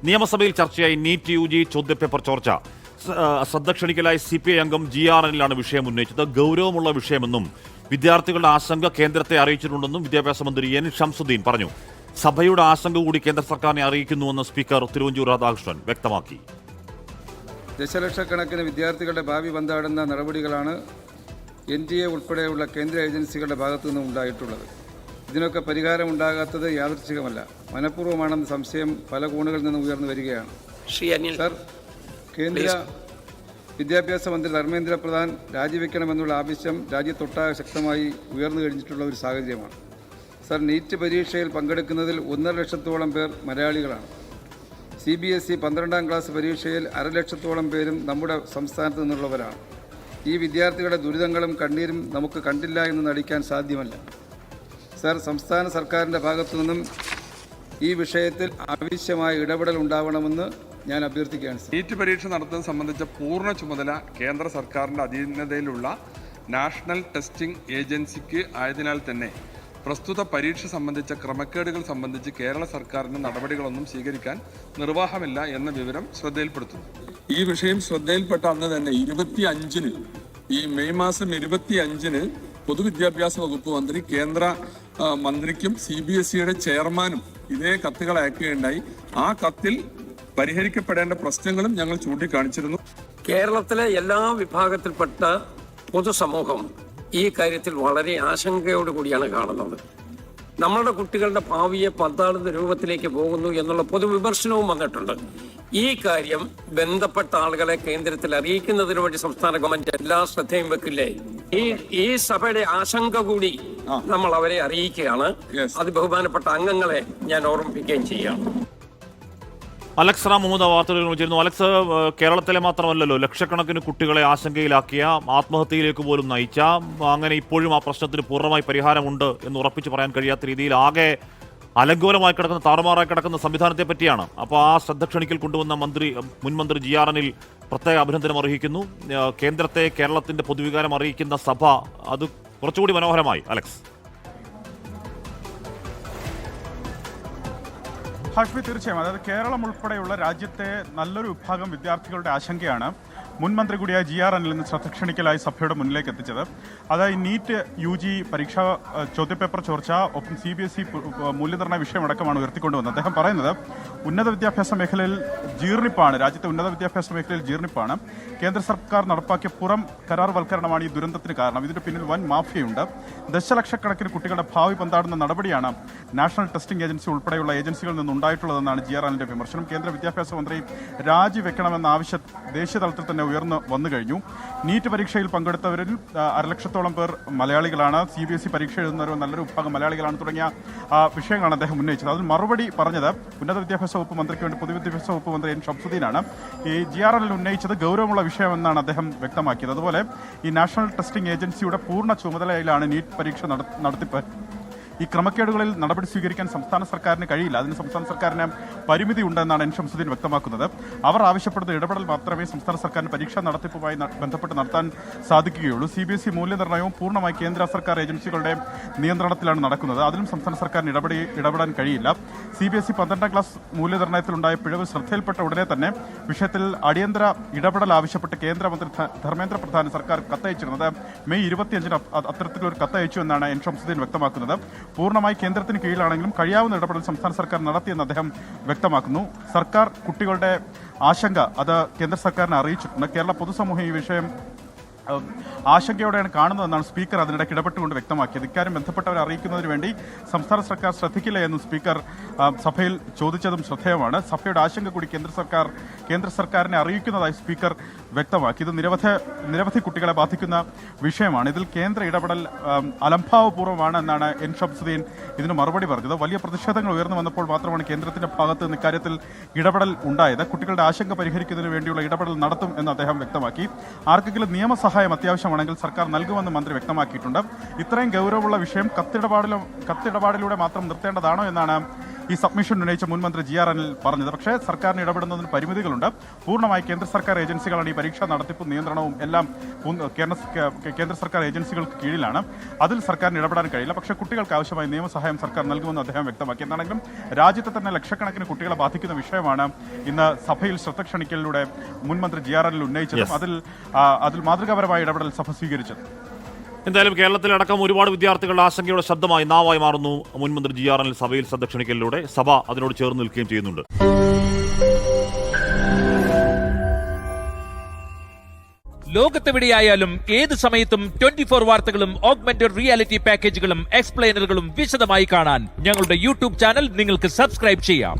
നിയമസഭയിൽ ചർച്ചയായി NEET UG ചോദ്യപേപ്പർ ചോർച്ച. ശ്രദ്ധ ക്ഷണിക്കലായി CPI അംഗം GRNലാണ് വിഷയം ഉന്നയിച്ചത്. ഗൗരവമുള്ള വിഷയമെന്നും വിദ്യാർത്ഥികളുടെ ആശങ്ക കേന്ദ്രത്തെ അറിയിച്ചിട്ടുണ്ടെന്നും വിദ്യാഭ്യാസ മന്ത്രി N. ഷംസുദ്ദീൻ പറഞ്ഞു. സഭയുടെ ആശങ്ക കൂടി കേന്ദ്ര സർക്കാരിനെ അറിയിക്കുന്നുവെന്ന് സ്പീക്കർ തിരുവഞ്ചൂർ രാധാകൃഷ്ണൻ വ്യക്തമാക്കി. ദശലക്ഷക്കണക്കിന് വിദ്യാർത്ഥികളുടെ ഭാവി പന്താടുന്ന നടപടികളാണ് NTA ഉൾപ്പെടെയുള്ള കേന്ദ്ര ഏജൻസികളുടെ ഭാഗത്തു നിന്നും ഉണ്ടായിട്ടുള്ളത്. ഇതിനൊക്കെ പരിഹാരമുണ്ടാകാത്തത് യാദൃച്ഛികമല്ല, മനഃപൂർവ്വമാണെന്ന സംശയം പല കോണുകളിൽ നിന്നും ഉയർന്നു വരികയാണ്. സർ, കേന്ദ്ര വിദ്യാഭ്യാസ മന്ത്രി ധർമ്മേന്ദ്ര പ്രധാൻ രാജിവെക്കണമെന്നുള്ള ആവശ്യം രാജ്യത്തൊട്ടാകെ ശക്തമായി ഉയർന്നു കഴിഞ്ഞിട്ടുള്ള ഒരു സാഹചര്യമാണ്. സർ, നീറ്റ് പരീക്ഷയിൽ പങ്കെടുക്കുന്നതിൽ 1.5 ലക്ഷത്തോളം പേർ മലയാളികളാണ്. CBSE 12ാം ക്ലാസ് പരീക്ഷയിൽ 1.5 ലക്ഷത്തോളം പേരും നമ്മുടെ സംസ്ഥാനത്ത് നിന്നുള്ളവരാണ്. ഈ വിദ്യാർത്ഥികളുടെ ദുരിതങ്ങളും കണ്ണീരും നമുക്ക് കണ്ടില്ല എന്ന് നടിക്കാൻ സാധ്യമല്ല. സർ, സംസ്ഥാന സർക്കാരിൻ്റെ ഭാഗത്തു നിന്നും ഈ വിഷയത്തിൽ ആവശ്യമായ ഇടപെടൽ ഉണ്ടാവണമെന്ന് ഞാൻ അഭ്യർത്ഥിക്കുകയാണ്. നീറ്റ് പരീക്ഷ നടത്തുന്നത് സംബന്ധിച്ച പൂർണ്ണ ചുമതല കേന്ദ്ര സർക്കാരിൻ്റെ അധീനതയിലുള്ള നാഷണൽ ടെസ്റ്റിംഗ് ഏജൻസിക്ക് ആയതിനാൽ തന്നെ പ്രസ്തുത പരീക്ഷ സംബന്ധിച്ച ക്രമക്കേടുകൾ സംബന്ധിച്ച് കേരള സർക്കാരിന് നടപടികളൊന്നും സ്വീകരിക്കാൻ നിർവാഹമില്ല എന്ന വിവരം ശ്രദ്ധയിൽപ്പെടുത്തുന്നു. ഈ വിഷയം ശ്രദ്ധയിൽപ്പെട്ട അന്ന് തന്നെ 25-ന് ഈ മെയ് മാസം 25-ന് പൊതുവിദ്യാഭ്യാസ വകുപ്പ് മന്ത്രി കേന്ദ്ര മന്ത്രിക്കും CBSEയുടെ ചെയർമാനും ഇതേ കത്തുകൾ അയക്കുകയുണ്ടായി. ആ കത്തിൽ പരിഹരിക്കപ്പെടേണ്ട പ്രശ്നങ്ങളും ഞങ്ങൾ ചൂണ്ടിക്കാണിച്ചിരുന്നു. കേരളത്തിലെ എല്ലാ വിഭാഗത്തിൽപ്പെട്ട പൊതുസമൂഹം ഈ കാര്യത്തിൽ വളരെ ആശങ്കയോടുകൂടിയാണ് കാണുന്നത്. നമ്മളുടെ കുട്ടികളുടെ ഭാവിയെ പന്താടുന്ന രൂപത്തിലേക്ക് പോകുന്നു എന്നുള്ള പൊതുവിമർശനവും വന്നിട്ടുണ്ട്. ഈ കാര്യം ബന്ധപ്പെട്ട ആളുകളെ കേന്ദ്രത്തിൽ അറിയിക്കുന്നതിന് വേണ്ടി സംസ്ഥാന ഗവൺമെന്റ് എല്ലാ ശ്രദ്ധയും വെക്കില്ലേ? ഈ സഭയുടെ ആശങ്ക കൂടി നമ്മൾ അവരെ അറിയിക്കുകയാണ്. അത് ബഹുമാനപ്പെട്ട അംഗങ്ങളെ ഞാൻ ഓർമ്മിപ്പിക്കുകയും ചെയ്യുകയാണ്. അലക്സ് റാം മുഹമ്മദ് വാർത്തകൾ വിളിച്ചിരുന്നു. അലക്സ്, കേരളത്തിലെ മാത്രമല്ലല്ലോ, ലക്ഷക്കണക്കിന് കുട്ടികളെ ആശങ്കയിലാക്കിയ, ആത്മഹത്യയിലേക്ക് പോലും നയിച്ച, അങ്ങനെ ഇപ്പോഴും ആ പ്രശ്നത്തിന് പൂർണ്ണമായി പരിഹാരമുണ്ട് എന്ന് ഉറപ്പിച്ച് പറയാൻ കഴിയാത്ത രീതിയിൽ ആകെ അലങ്കോലമായി കിടക്കുന്ന, താറുമാറായി കിടക്കുന്ന സംവിധാനത്തെ പറ്റിയാണ്. അപ്പോൾ ആ ശ്രദ്ധ ക്ഷണിക്കൽ കൊണ്ടുവന്ന മുൻ മന്ത്രി GRNൽ പ്രത്യേക അഭിനന്ദനം അർഹിക്കുന്നു. കേന്ദ്രത്തെ കേരളത്തിന്റെ പൊതുവികാരം അറിയിക്കുന്ന സഭ, അത് കുറച്ചുകൂടി മനോഹരമായി. അലക്സ്. ഹാഷ്മി, തീർച്ചയായും. അതായത് കേരളം ഉൾപ്പെടെയുള്ള രാജ്യത്തെ നല്ലൊരു വിഭാഗം വിദ്യാർത്ഥികളുടെ ആശങ്കയാണ് മുൻ മന്ത്രി കൂടിയായ GRNൽ നിന്ന് ശ്രദ്ധ ക്ഷണിക്കലായി സഭയുടെ മുന്നിലേക്ക് എത്തിച്ചത്. അതായത് നീറ്റ് UG പരീക്ഷാ ചോദ്യപേപ്പർ ചോർച്ച, ഒപ്പം CBSE മൂല്യനിർണ്ണയ വിഷയമടക്കമാണ് ഉയർത്തിക്കൊണ്ടുവന്നത്. അദ്ദേഹം പറയുന്നത് ഉന്നത വിദ്യാഭ്യാസ മേഖലയിൽ ജീർണിപ്പാണ്, രാജ്യത്തെ ഉന്നത വിദ്യാഭ്യാസ മേഖലയിൽ ജീർണിപ്പാണ്. കേന്ദ്ര സർക്കാർ നടപ്പാക്കിയ പുറം കരാർവൽക്കരണമാണ് ഈ ദുരന്തത്തിന് കാരണം. ഇതിന് പിന്നിൽ വൻ മാഫിയയുണ്ട്. ദശലക്ഷക്കണക്കിന് കുട്ടികളുടെ ഭാവി പന്താടുന്ന നടപടിയാണ് നാഷണൽ ടെസ്റ്റിംഗ് ഏജൻസി ഉൾപ്പെടെയുള്ള ഏജൻസികളിൽ നിന്നുണ്ടായിട്ടുള്ളതെന്നാണ് GRNന്റെ വിമർശനം. കേന്ദ്ര വിദ്യാഭ്യാസ മന്ത്രി രാജിവെക്കണമെന്ന ആവശ്യം ദേശീയ തലത്തിൽ തന്നെ ഉയർന്നു വന്നു കഴിഞ്ഞു. നീറ്റ് പരീക്ഷയിൽ പങ്കെടുത്തവരിൽ 1.5 ലക്ഷത്തോളം പേർ മലയാളികളാണ്. CBSE പരീക്ഷ എഴുതുന്നവരും നല്ലൊരു വിഭാഗം മലയാളികളാണ്. തുടങ്ങിയ വിഷയങ്ങളാണ് അദ്ദേഹം ഉന്നയിച്ചത്. അതിൽ മറുപടി പറഞ്ഞത് ഉന്നത വിദ്യാഭ്യാസ വകുപ്പ് മന്ത്രിക്ക് വേണ്ടി പൊതുവിദ്യാഭ്യാസ വകുപ്പ് മന്ത്രി N. ഷംസുദ്ദീനാണ്. ഈ GRNൽ ഉന്നയിച്ചത് ഗൗരവമുള്ള വിഷയമെന്നാണ് അദ്ദേഹം വ്യക്തമാക്കിയത്. അതുപോലെ ഈ നാഷണൽ ടെസ്റ്റിംഗ് ഏജൻസിയുടെ പൂർണ്ണ ചുമതലയിലാണ് നീറ്റ് പരീക്ഷ നടത്തിപ്പ്. ഈ ക്രമക്കേടുകളിൽ നടപടി സ്വീകരിക്കാൻ സംസ്ഥാന സർക്കാരിന് കഴിയില്ല. അതിന് സംസ്ഥാന സർക്കാരിന് പരിമിതി ഉണ്ടെന്നാണ് N. ഷംസുദ്ദീൻ വ്യക്തമാക്കുന്നത്. അവർ ആവശ്യപ്പെടുന്ന ഇടപെടൽ മാത്രമേ സംസ്ഥാന സർക്കാരിന് പരീക്ഷാ നടത്തിപ്പുമായി ബന്ധപ്പെട്ട് നടത്താൻ സാധിക്കുകയുള്ളൂ. CBSE മൂല്യനിർണ്ണയവും പൂർണ്ണമായി കേന്ദ്ര സർക്കാർ ഏജൻസികളുടെ നിയന്ത്രണത്തിലാണ് നടക്കുന്നത്. അതിലും സംസ്ഥാന സർക്കാരിന് ഇടപെടാൻ കഴിയില്ല. CBSE 12ാം ക്ലാസ് മൂല്യനിർണ്ണയത്തിലുണ്ടായ പിഴവ് ശ്രദ്ധയിൽപ്പെട്ട ഉടനെ തന്നെ വിഷയത്തിൽ അടിയന്തര ഇടപെടൽ ആവശ്യപ്പെട്ട് കേന്ദ്രമന്ത്രി ധർമ്മേന്ദ്ര പ്രധാൻ സർക്കാർ കത്തയച്ചിരുന്നത്. മെയ് 25-ന് അത്തരത്തിലൊരു കത്തയച്ചു എന്നാണ് N. ഷംസുദ്ദീൻ വ്യക്തമാക്കുന്നത്. പൂർണ്ണമായി കേന്ദ്രത്തിന് കീഴിലാണെങ്കിലും കഴിയാവുന്ന ഇടപെടൽ സംസ്ഥാന സർക്കാർ നടത്തിയെന്ന് അദ്ദേഹം വ്യക്തമാക്കുന്നു. സർക്കാർ കുട്ടികളുടെ ആശങ്ക അത് കേന്ദ്ര സർക്കാരിനെ അറിയിച്ചിട്ടുണ്ട്. കേരള പൊതുസമൂഹം ഈ വിഷയം ആശങ്കയോടെയാണ് കാണുന്നതെന്നാണ് സ്പീക്കർ അതിനിടയ്ക്ക് ഇടപെട്ടുകൊണ്ട് വ്യക്തമാക്കിയത്. ഇക്കാര്യം ബന്ധപ്പെട്ടവരെ അറിയിക്കുന്നതിന് വേണ്ടി സംസ്ഥാന സർക്കാർ ശ്രദ്ധിക്കില്ല എന്നും സ്പീക്കർ സഭയിൽ ചോദിച്ചതും ശ്രദ്ധേയമാണ്. സഭയുടെ ആശങ്ക കൂടി കേന്ദ്ര സർക്കാരിനെ അറിയിക്കുന്നതായി സ്പീക്കർ വ്യക്തമാക്കി. ഇത് നിരവധി കുട്ടികളെ ബാധിക്കുന്ന വിഷയമാണ്. ഇതിൽ കേന്ദ്ര ഇടപെടൽ അലംഭാവപൂർവ്വമാണ് എന്നാണ് N. ഷംസുദ്ദീൻ ഇതിന് മറുപടി പറഞ്ഞത്. വലിയ പ്രതിഷേധങ്ങൾ ഉയർന്നു വന്നപ്പോൾ മാത്രമാണ് കേന്ദ്രത്തിന്റെ ഭാഗത്ത് നിന്ന് ഇക്കാര്യത്തിൽ ഇടപെടൽ ഉണ്ടായത്. കുട്ടികളുടെ ആശങ്ക പരിഹരിക്കുന്നതിന് വേണ്ടിയുള്ള ഇടപെടൽ നടത്തും എന്ന് അദ്ദേഹം വ്യക്തമാക്കി. ആർക്കെങ്കിലും നിയമസഹായം അത്യാവശ്യമാണെങ്കിൽ സർക്കാർ നൽകുമെന്ന് മന്ത്രി വ്യക്തമാക്കിയിട്ടുണ്ട്. ഇത്രയും ഗൗരവമുള്ള വിഷയം കത്തിടപാടിലൂടെ മാത്രം നിർത്തേണ്ടതാണോ എന്നാണ് ഈ സബ്മിഷൻ ഉന്നയിച്ച മുൻ മന്ത്രി ജി ആർ അനിൽ പറഞ്ഞത്. പക്ഷേ സർക്കാരിന് ഇടപെടുന്നതിന് പരിമിതികളുണ്ട്. പൂർണ്ണമായി കേന്ദ്ര സർക്കാർ ഏജൻസികളാണ് ഈ പരീക്ഷാ നടത്തിപ്പും നിയന്ത്രണവും എല്ലാം കേന്ദ്ര സർക്കാർ ഏജൻസികൾക്ക് കീഴിലാണ്. അതിൽ സർക്കാരിന് ഇടപെടാൻ കഴിയില്ല. പക്ഷേ കുട്ടികൾക്ക് ആവശ്യമായ നിയമസഹായം സർക്കാർ നൽകുമെന്ന് അദ്ദേഹം വ്യക്തമാക്കി. എന്താണെങ്കിലും രാജ്യത്തെ തന്നെ ലക്ഷക്കണക്കിന് കുട്ടികളെ ബാധിക്കുന്ന വിഷയമാണ് ഇന്ന് സഭയിൽ ശ്രദ്ധ ക്ഷണിക്കലിലൂടെ മുൻ മന്ത്രി ജി ആർ അനിൽ ഉന്നയിച്ചതും അതിൽ മാതൃകാപരമായ ഇടപെടൽ സഭ സ്വീകരിച്ചത്. എന്തായാലും കേരളത്തിലടക്കം ഒരുപാട് വിദ്യാർത്ഥികളുടെ ആശങ്കയുടെ ശബ്ദമായി നാവായി മാറുന്നു മുൻമന്ത്രി ജി ആർ അനിൽ സഭയിൽ ശ്രദ്ധ ക്ഷണിക്കലിലൂടെ. സഭ അതിനോട് ചേർന്ന് നിൽക്കുകയും ചെയ്യുന്നുണ്ട്. ലോകത്തെവിടെയായാലും ഏത് സമയത്തും 24 വാർത്തകളും ഓഗ്മെന്റഡ് റിയാലിറ്റി പാക്കേജുകളും എക്സ്പ്ലെയിനറുകളും വിശദമായി കാണാൻ ഞങ്ങളുടെ യൂട്യൂബ് ചാനൽ നിങ്ങൾക്ക് സബ്സ്ക്രൈബ് ചെയ്യാം.